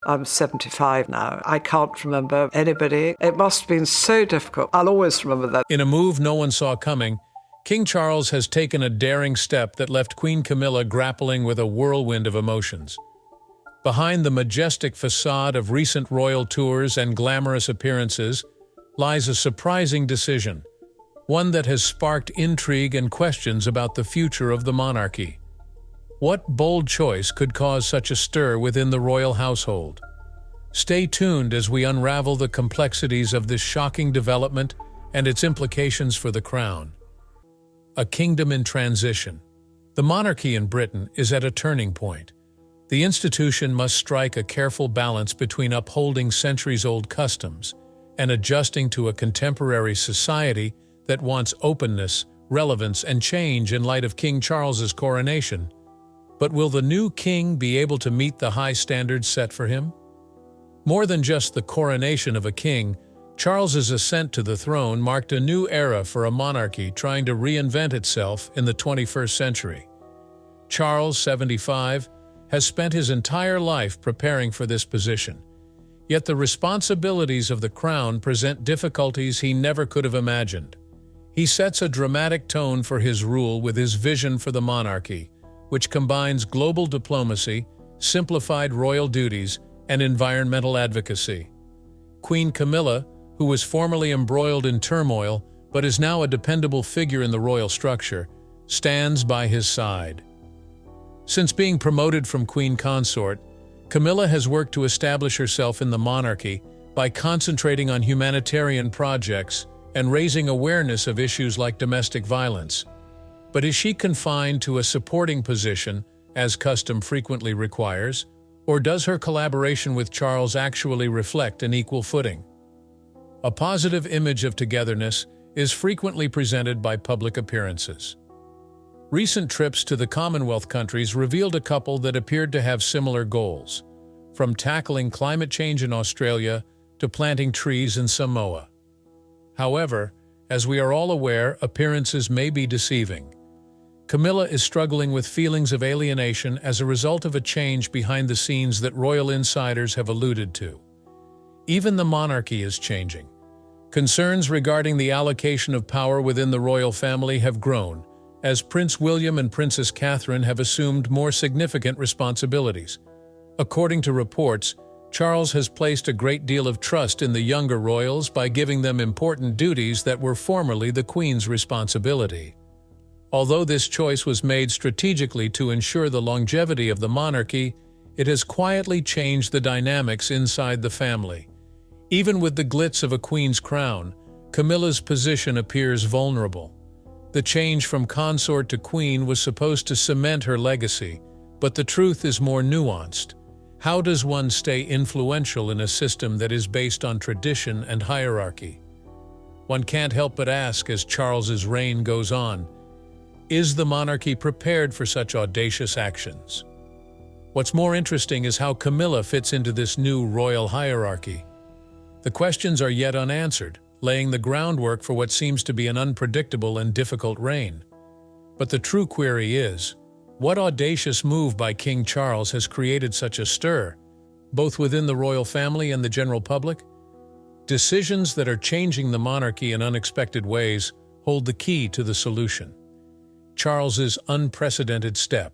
I'm 75 now. I can't remember anybody. It must have been so difficult. I'll always remember that. In a move no one saw coming, King Charles has taken a daring step that left Queen Camilla grappling with a whirlwind of emotions. Behind the majestic facade of recent royal tours and glamorous appearances lies a surprising decision, one that has sparked intrigue and questions about the future of the monarchy. What bold choice could cause such a stir within the royal household? Stay tuned as we unravel the complexities of this shocking development and its implications for the crown. A kingdom in transition. The monarchy in Britain is at a turning point. The institution must strike a careful balance between upholding centuries-old customs and adjusting to a contemporary society that wants openness, relevance, and change in light of King Charles's coronation. But will the new king be able to meet the high standards set for him? More than just the coronation of a king, Charles's ascent to the throne marked a new era for a monarchy trying to reinvent itself in the 21st century. Charles, 75, has spent his entire life preparing for this position. Yet the responsibilities of the crown present difficulties he never could have imagined. He sets a dramatic tone for his rule with his vision for the monarchy, which combines global diplomacy, simplified royal duties, and environmental advocacy. Queen Camilla, who was formerly embroiled in turmoil but is now a dependable figure in the royal structure, stands by his side. Since being promoted from queen consort, Camilla has worked to establish herself in the monarchy by concentrating on humanitarian projects and raising awareness of issues like domestic violence. But is she confined to a supporting position, as custom frequently requires, or does her collaboration with Charles actually reflect an equal footing? A positive image of togetherness is frequently presented by public appearances. Recent trips to the Commonwealth countries revealed a couple that appeared to have similar goals, from tackling climate change in Australia to planting trees in Samoa. However, as we are all aware, appearances may be deceiving. Camilla is struggling with feelings of alienation as a result of a change behind the scenes that royal insiders have alluded to. Even the monarchy is changing. Concerns regarding the allocation of power within the royal family have grown, as Prince William and Princess Catherine have assumed more significant responsibilities. According to reports, Charles has placed a great deal of trust in the younger royals by giving them important duties that were formerly the Queen's responsibility. Although this choice was made strategically to ensure the longevity of the monarchy, it has quietly changed the dynamics inside the family. Even with the glitz of a queen's crown, Camilla's position appears vulnerable. The change from consort to queen was supposed to cement her legacy, but the truth is more nuanced. How does one stay influential in a system that is based on tradition and hierarchy? One can't help but ask as Charles's reign goes on, is the monarchy prepared for such audacious actions? What's more interesting is how Camilla fits into this new royal hierarchy. The questions are yet unanswered, laying the groundwork for what seems to be an unpredictable and difficult reign. But the true query is, what audacious move by King Charles has created such a stir, both within the royal family and the general public? Decisions that are changing the monarchy in unexpected ways hold the key to the solution. Charles's unprecedented step.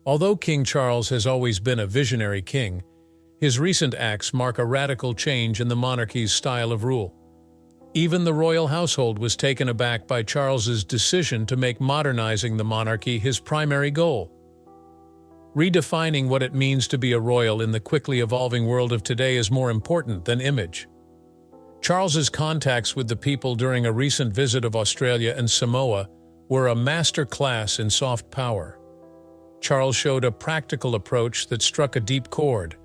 Although King Charles has always been a visionary king, his recent acts mark a radical change in the monarchy's style of rule. Even the royal household was taken aback by Charles's decision to make modernizing the monarchy his primary goal. Redefining what it means to be a royal in the quickly evolving world of today is more important than image. Charles's contacts with the people during a recent visit of Australia and Samoa were a master class in soft power. Charles showed a practical approach that struck a deep chord,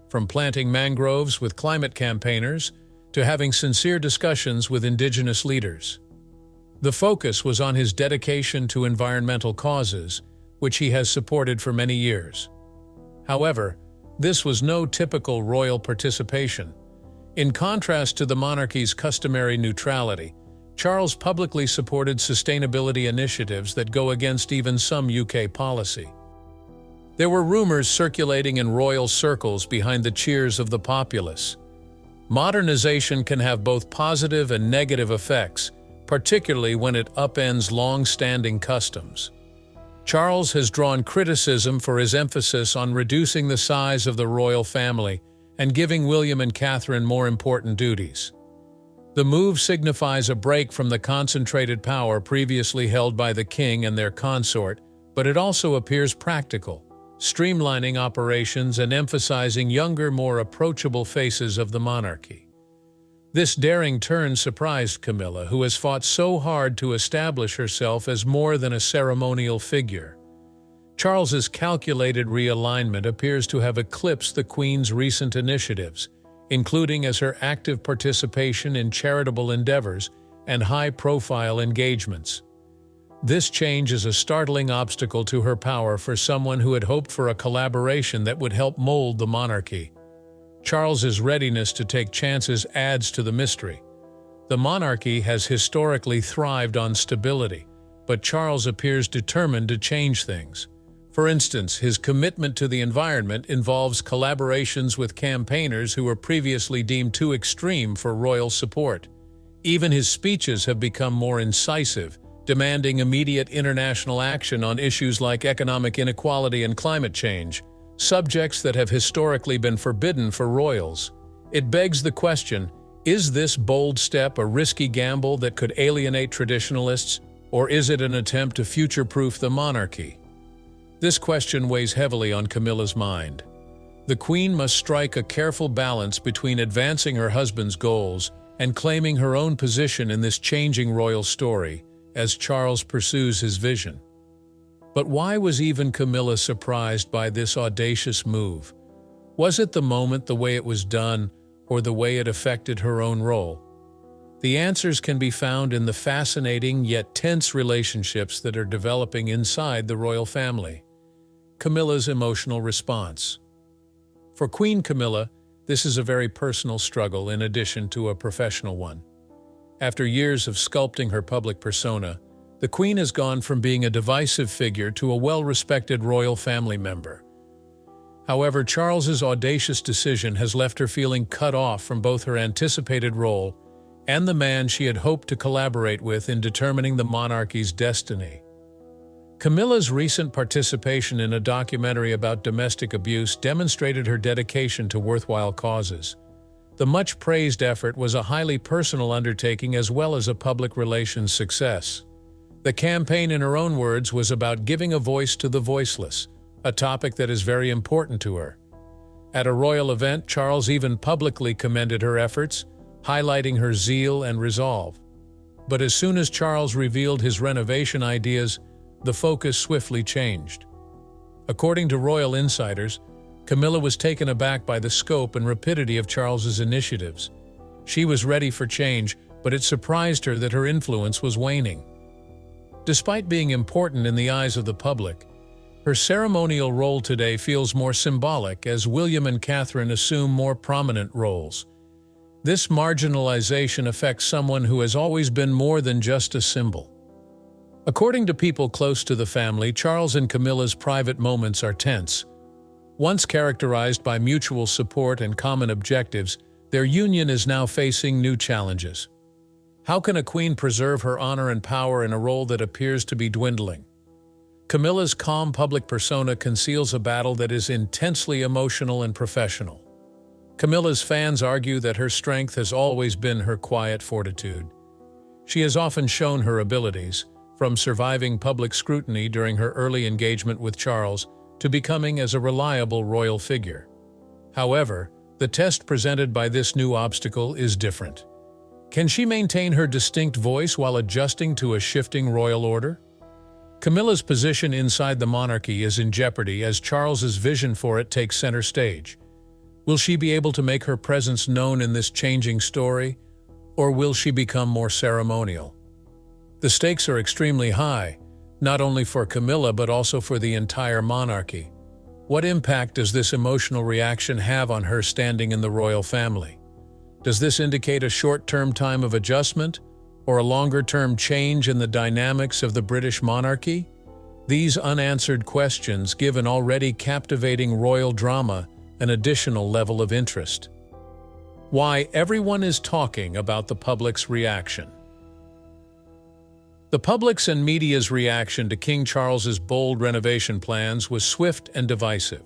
from planting mangroves with climate campaigners to having sincere discussions with indigenous leaders. The focus was on his dedication to environmental causes, which he has supported for many years. However, this was no typical royal participation. In contrast to the monarchy's customary neutrality, Charles publicly supported sustainability initiatives that go against even some UK policy. There were rumors circulating in royal circles behind the cheers of the populace. Modernization can have both positive and negative effects, particularly when it upends long-standing customs. Charles has drawn criticism for his emphasis on reducing the size of the royal family and giving William and Catherine more important duties. The move signifies a break from the concentrated power previously held by the king and their consort, but it also appears practical, streamlining operations and emphasizing younger, more approachable faces of the monarchy. This daring turn surprised Camilla, who has fought so hard to establish herself as more than a ceremonial figure. Charles's calculated realignment appears to have eclipsed the Queen's recent initiatives, including as her active participation in charitable endeavors and high-profile engagements. This change is a startling obstacle to her power for someone who had hoped for a collaboration that would help mold the monarchy. Charles's readiness to take chances adds to the mystery. The monarchy has historically thrived on stability, but Charles appears determined to change things. For instance, his commitment to the environment involves collaborations with campaigners who were previously deemed too extreme for royal support. Even his speeches have become more incisive, demanding immediate international action on issues like economic inequality and climate change, subjects that have historically been forbidden for royals. It begs the question, is this bold step a risky gamble that could alienate traditionalists, or is it an attempt to future-proof the monarchy? This question weighs heavily on Camilla's mind. The Queen must strike a careful balance between advancing her husband's goals and claiming her own position in this changing royal story as Charles pursues his vision. But why was even Camilla surprised by this audacious move? Was it the moment, the way it was done, or the way it affected her own role? The answers can be found in the fascinating yet tense relationships that are developing inside the royal family. Camilla's emotional response. For Queen Camilla, this is a very personal struggle in addition to a professional one. After years of sculpting her public persona, the Queen has gone from being a divisive figure to a well-respected royal family member. However, Charles's audacious decision has left her feeling cut off from both her anticipated role and the man she had hoped to collaborate with in determining the monarchy's destiny. Camilla's recent participation in a documentary about domestic abuse demonstrated her dedication to worthwhile causes. The much-praised effort was a highly personal undertaking as well as a public relations success. The campaign, in her own words, was about giving a voice to the voiceless, a topic that is very important to her. At a royal event, Charles even publicly commended her efforts, highlighting her zeal and resolve. But as soon as Charles revealed his renovation ideas, the focus swiftly changed. According to royal insiders, Camilla was taken aback by the scope and rapidity of Charles's initiatives. She was ready for change, but it surprised her that her influence was waning. Despite being important in the eyes of the public, her ceremonial role today feels more symbolic as William and Catherine assume more prominent roles. This marginalization affects someone who has always been more than just a symbol. According to people close to the family, Charles and Camilla's private moments are tense. Once characterized by mutual support and common objectives, their union is now facing new challenges. How can a queen preserve her honor and power in a role that appears to be dwindling? Camilla's calm public persona conceals a battle that is intensely emotional and professional. Camilla's fans argue that her strength has always been her quiet fortitude. She has often shown her abilities, from surviving public scrutiny during her early engagement with Charles to becoming as a reliable royal figure. However, the test presented by this new obstacle is different. Can she maintain her distinct voice while adjusting to a shifting royal order? Camilla's position inside the monarchy is in jeopardy as Charles's vision for it takes center stage. Will she be able to make her presence known in this changing story, or will she become more ceremonial? The stakes are extremely high, not only for Camilla but also for the entire monarchy. What impact does this emotional reaction have on her standing in the royal family? Does this indicate a short-term time of adjustment, or a longer-term change in the dynamics of the British monarchy? These unanswered questions give an already captivating royal drama an additional level of interest. Why everyone is talking about the public's reaction. The public's and media's reaction to King Charles's bold renovation plans was swift and divisive.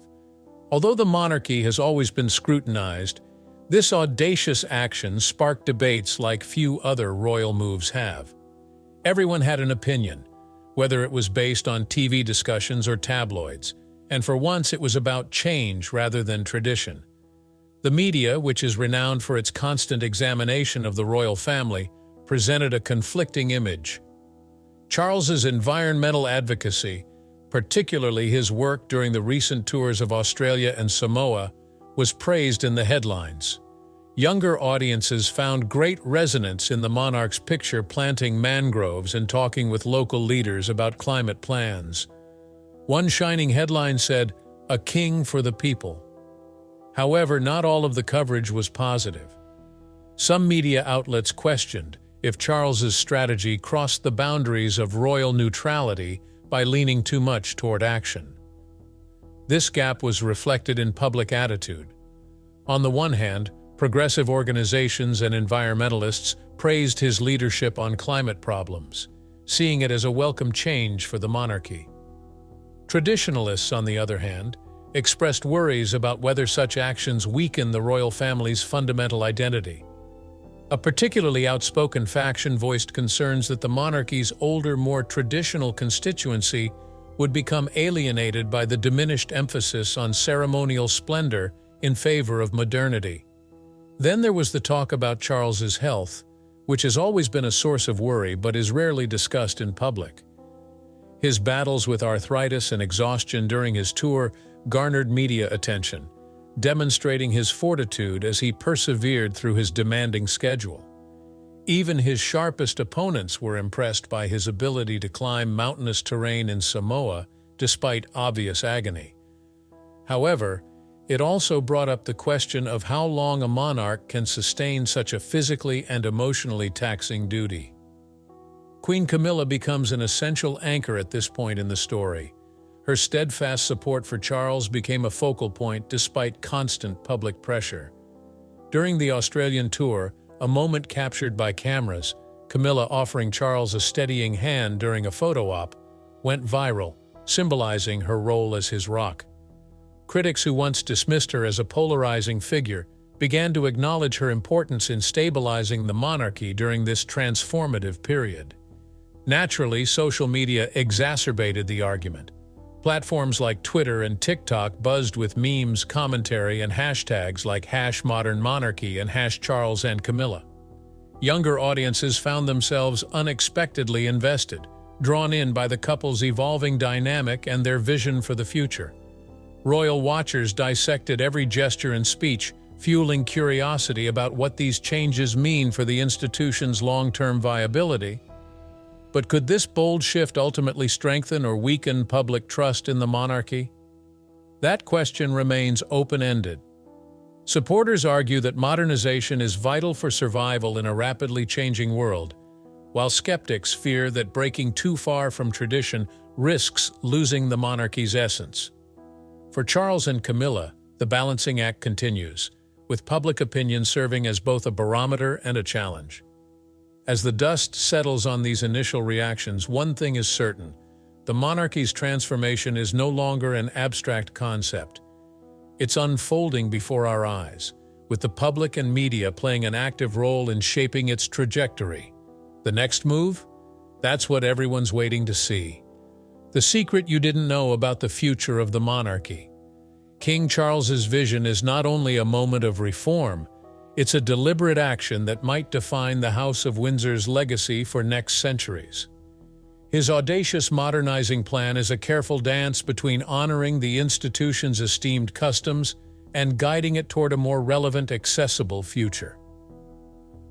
Although the monarchy has always been scrutinized, this audacious action sparked debates like few other royal moves have. Everyone had an opinion, whether it was based on TV discussions or tabloids, and for once it was about change rather than tradition. The media, which is renowned for its constant examination of the royal family, presented a conflicting image. Charles's environmental advocacy, particularly his work during the recent tours of Australia and Samoa, was praised in the headlines. Younger audiences found great resonance in the monarch's picture planting mangroves and talking with local leaders about climate plans. One shining headline said, "A king for the people." However, not all of the coverage was positive. Some media outlets questioned if Charles's strategy crossed the boundaries of royal neutrality by leaning too much toward action. This gap was reflected in public attitude. On the one hand, progressive organizations and environmentalists praised his leadership on climate problems, seeing it as a welcome change for the monarchy. Traditionalists, on the other hand, expressed worries about whether such actions weaken the royal family's fundamental identity. A particularly outspoken faction voiced concerns that the monarchy's older, more traditional constituency would become alienated by the diminished emphasis on ceremonial splendor in favor of modernity. Then there was the talk about Charles's health, which has always been a source of worry but is rarely discussed in public. His battles with arthritis and exhaustion during his tour garnered media attention, demonstrating his fortitude as he persevered through his demanding schedule. Even his sharpest opponents were impressed by his ability to climb mountainous terrain in Samoa despite obvious agony. However, it also brought up the question of how long a monarch can sustain such a physically and emotionally taxing duty. Queen Camilla becomes an essential anchor at this point in the story. Her steadfast support for Charles became a focal point despite constant public pressure. During the Australian tour, a moment captured by cameras, Camilla offering Charles a steadying hand during a photo op, went viral, symbolizing her role as his rock. Critics who once dismissed her as a polarizing figure began to acknowledge her importance in stabilizing the monarchy during this transformative period. Naturally, social media exacerbated the argument. Platforms like Twitter and TikTok buzzed with memes, commentary, and hashtags like #modernmonarchy and #Charles and Camilla. Younger audiences found themselves unexpectedly invested, drawn in by the couple's evolving dynamic and their vision for the future. Royal watchers dissected every gesture and speech, fueling curiosity about what these changes mean for the institution's long-term viability. But could this bold shift ultimately strengthen or weaken public trust in the monarchy? That question remains open-ended. Supporters argue that modernization is vital for survival in a rapidly changing world, while skeptics fear that breaking too far from tradition risks losing the monarchy's essence. For Charles and Camilla, the balancing act continues, with public opinion serving as both a barometer and a challenge. As the dust settles on these initial reactions, one thing is certain: the monarchy's transformation is no longer an abstract concept. It's unfolding before our eyes, with the public and media playing an active role in shaping its trajectory. The next move? That's what everyone's waiting to see. The secret you didn't know about the future of the monarchy. King Charles's vision is not only a moment of reform, it's a deliberate action that might define the House of Windsor's legacy for next centuries. His audacious modernizing plan is a careful dance between honoring the institution's esteemed customs and guiding it toward a more relevant, accessible future.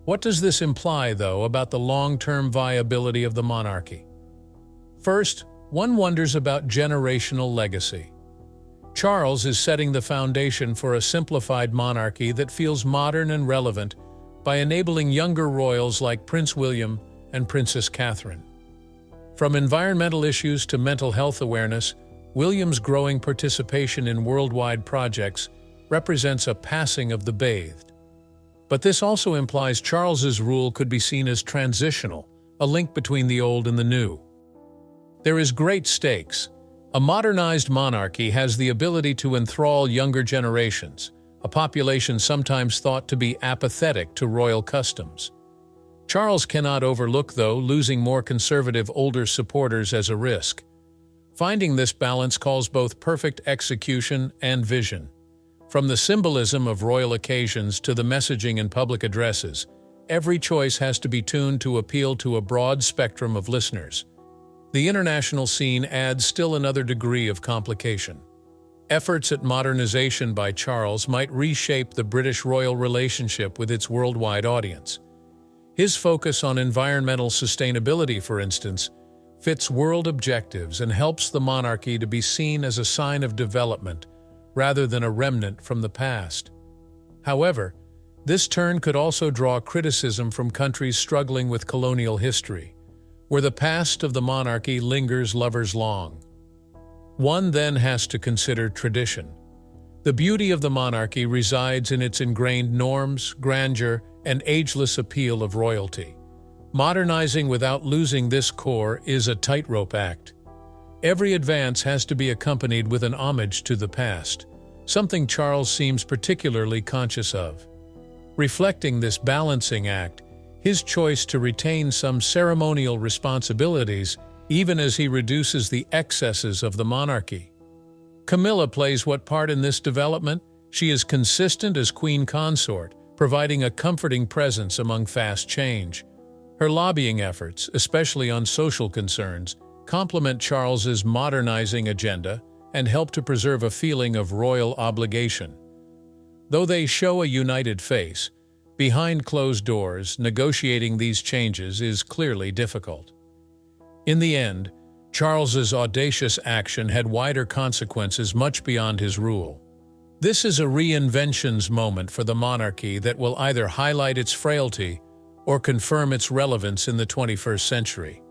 What does this imply, though, about the long-term viability of the monarchy? First, one wonders about generational legacy. Charles is setting the foundation for a simplified monarchy that feels modern and relevant by enabling younger royals like Prince William and Princess Catherine. From environmental issues to mental health awareness, William's growing participation in worldwide projects represents a passing of the bathed. But this also implies Charles's rule could be seen as transitional, a link between the old and the new. There is great stakes. A modernized monarchy has the ability to enthrall younger generations, a population sometimes thought to be apathetic to royal customs. Charles cannot overlook, though, losing more conservative older supporters as a risk. Finding this balance calls both perfect execution and vision. From the symbolism of royal occasions to the messaging in public addresses, every choice has to be tuned to appeal to a broad spectrum of listeners. The international scene adds still another degree of complication. Efforts at modernization by Charles might reshape the British royal relationship with its worldwide audience. His focus on environmental sustainability, for instance, fits world objectives and helps the monarchy to be seen as a sign of development rather than a remnant from the past. However, this turn could also draw criticism from countries struggling with colonial history, where the past of the monarchy lingers lovers long. One then has to consider tradition. The beauty of the monarchy resides in its ingrained norms, grandeur, and ageless appeal of royalty. Modernizing without losing this core is a tightrope act. Every advance has to be accompanied with an homage to the past, something Charles seems particularly conscious of. Reflecting this balancing act, his choice to retain some ceremonial responsibilities even as he reduces the excesses of the monarchy. Camilla plays what part in this development? She is consistent as queen consort, providing a comforting presence among fast change. Her lobbying efforts, especially on social concerns, complement Charles's modernizing agenda and help to preserve a feeling of royal obligation. Though they show a united face, behind closed doors, negotiating these changes is clearly difficult. In the end, Charles's audacious action had wider consequences much beyond his rule. This is a reinventions moment for the monarchy that will either highlight its frailty or confirm its relevance in the 21st century.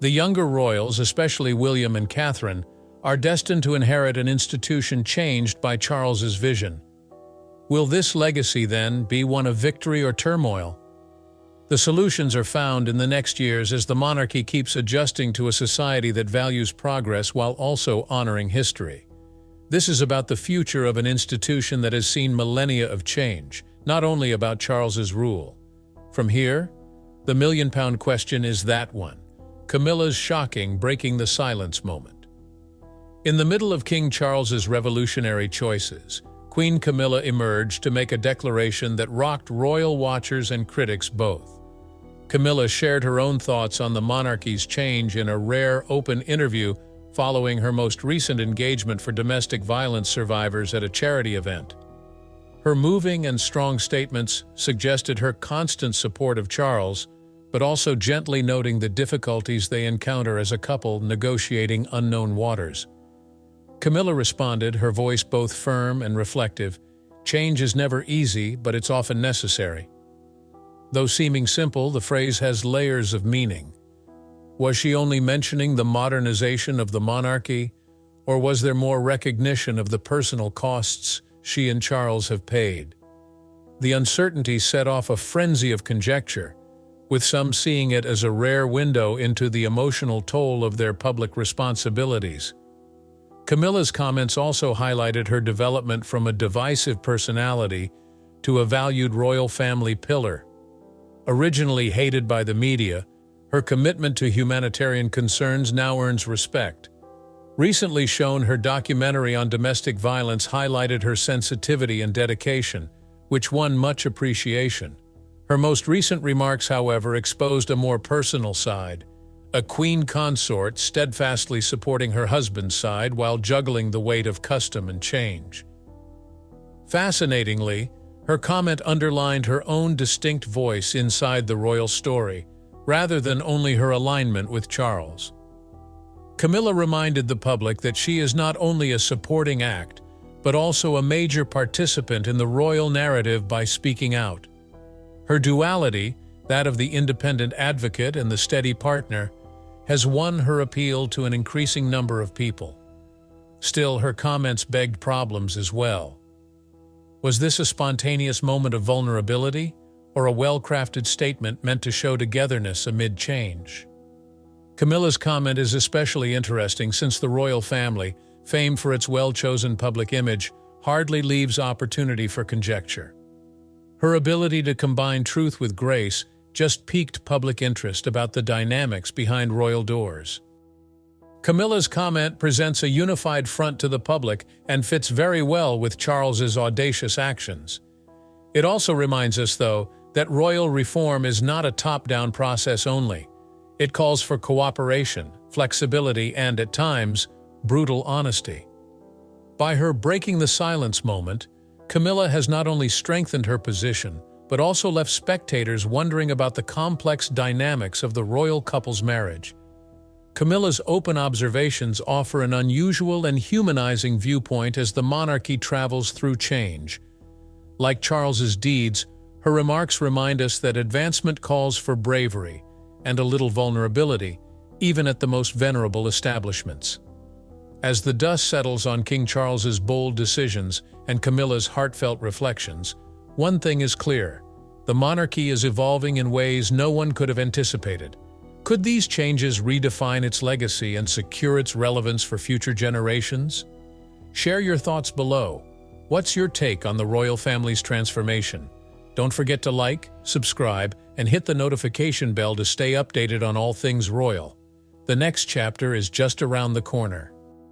The younger royals, especially William and Catherine, are destined to inherit an institution changed by Charles's vision. Will this legacy, then, be one of victory or turmoil? The solutions are found in the next years as the monarchy keeps adjusting to a society that values progress while also honoring history. This is about the future of an institution that has seen millennia of change, not only about Charles's rule. From here, the million-pound question is that one: Camilla's shocking breaking the silence moment. In the middle of King Charles's revolutionary choices, Queen Camilla emerged to make a declaration that rocked royal watchers and critics both. Camilla shared her own thoughts on the monarchy's change in a rare, open interview following her most recent engagement for domestic violence survivors at a charity event. Her moving and strong statements suggested her constant support of Charles, but also gently noting the difficulties they encounter as a couple negotiating unknown waters. Camilla responded, her voice both firm and reflective. Change is never easy, but it's often necessary. Though seeming simple, the phrase has layers of meaning. Was she only mentioning the modernization of the monarchy, or was there more recognition of the personal costs she and Charles have paid? The uncertainty set off a frenzy of conjecture, with some seeing it as a rare window into the emotional toll of their public responsibilities. Camilla's comments also highlighted her development from a divisive personality to a valued royal family pillar. Originally hated by the media, her commitment to humanitarian concerns now earns respect. Recently shown, her documentary on domestic violence highlighted her sensitivity and dedication, which won much appreciation. Her most recent remarks, however, exposed a more personal side, a queen consort steadfastly supporting her husband's side while juggling the weight of custom and change. Fascinatingly, her comment underlined her own distinct voice inside the royal story, rather than only her alignment with Charles. Camilla reminded the public that she is not only a supporting act, but also a major participant in the royal narrative by speaking out. Her duality, that of the independent advocate and the steady partner, has won her appeal to an increasing number of people. Still, her comments begged problems as well. Was this a spontaneous moment of vulnerability, or a well-crafted statement meant to show togetherness amid change? Camilla's comment is especially interesting since the royal family, famed for its well-chosen public image, hardly leaves opportunity for conjecture. Her ability to combine truth with grace just piqued public interest about the dynamics behind royal doors. Camilla's comment presents a unified front to the public and fits very well with Charles's audacious actions. It also reminds us, though, that royal reform is not a top-down process only. It calls for cooperation, flexibility, and, at times, brutal honesty. By her breaking the silence moment, Camilla has not only strengthened her position, but also left spectators wondering about the complex dynamics of the royal couple's marriage. Camilla's open observations offer an unusual and humanizing viewpoint as the monarchy travels through change. Like Charles's deeds, her remarks remind us that advancement calls for bravery and a little vulnerability, even at the most venerable establishments. As the dust settles on King Charles's bold decisions and Camilla's heartfelt reflections, one thing is clear: the monarchy is evolving in ways no one could have anticipated. Could these changes redefine its legacy and secure its relevance for future generations? Share your thoughts below. What's your take on the royal family's transformation? Don't forget to like, subscribe, and hit the notification bell to stay updated on all things royal. The next chapter is just around the corner.